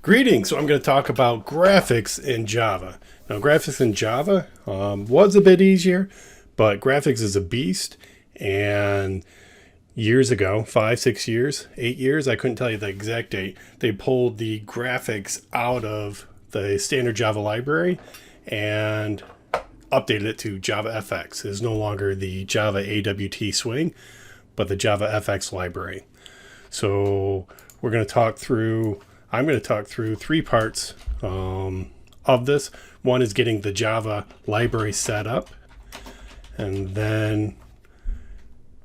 Greetings. So I'm going to talk about graphics in Java. Now, graphics in Java was a bit easier, but graphics is a beast. And years ago, 5, 6 years, 8 years, I couldn't tell you the exact date, they pulled the graphics out of the standard Java library and updated it to JavaFX. It is no longer the Java AWT swing, but the JavaFX library. So I'm going to talk through 3 parts of this. One is getting the Java library set up, and then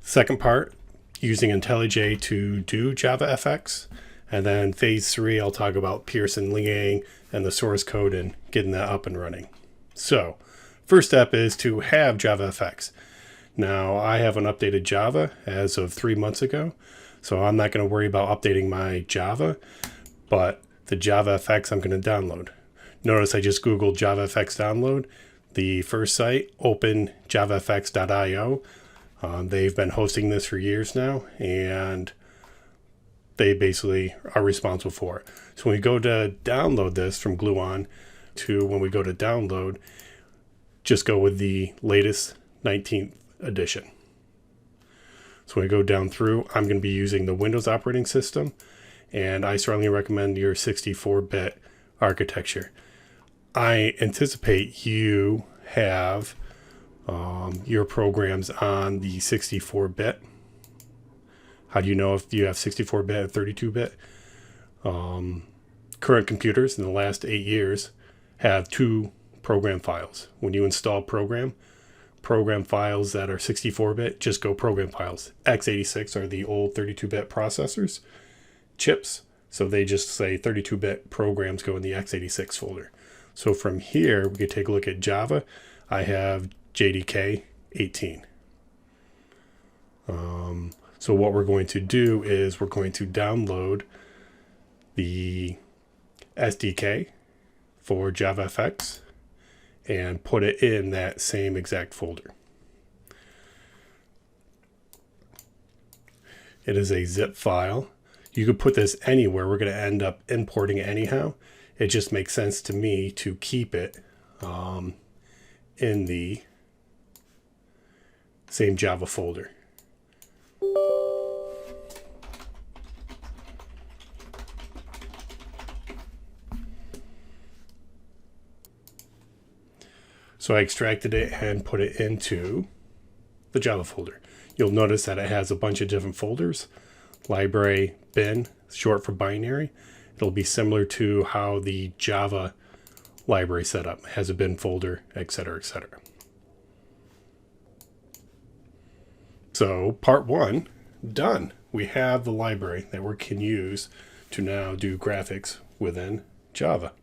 second part, using IntelliJ to do JavaFX. And then phase 3, I'll talk about Pearson Liang and the source code and getting that up and running. So first step is to have JavaFX. Now, I haven't updated Java as of 3 months ago, so I'm not going to worry about updating my Java, but the JavaFX I'm going to download. Notice I just Googled JavaFX download. The first site, openjavafx.io. They've been hosting this for years now, and they basically are responsible for it. So when we go to download this from Gluon to when we go to download, just go with the latest 19th edition. So when we go down through, I'm going to be using the Windows operating system, and I strongly recommend your 64-bit architecture. I anticipate you have your programs on the 64-bit. How do you know if you have 64-bit or 32-bit? Current computers in the last 8 years have 2 program files. When you install program files that are 64-bit, just go program files. x86 are the old 32-bit processors, chips, so they just say 32-bit programs go in the x86 folder. So from here, we could take a look at Java. I have JDK 18. So what we're going to do is we're going to download the SDK for JavaFX and put it in that same exact folder. It is a zip file. You could put this anywhere. We're going to end up importing it anyhow. It just makes sense to me to keep it in the same Java folder. So I extracted it and put it into the Java folder. You'll notice that it has a bunch of different folders. Library bin, short for binary. It'll be similar to how the Java library set up. It has a bin folder, etc., etc. So part 1, done. We have the library that we can use to now do graphics within Java.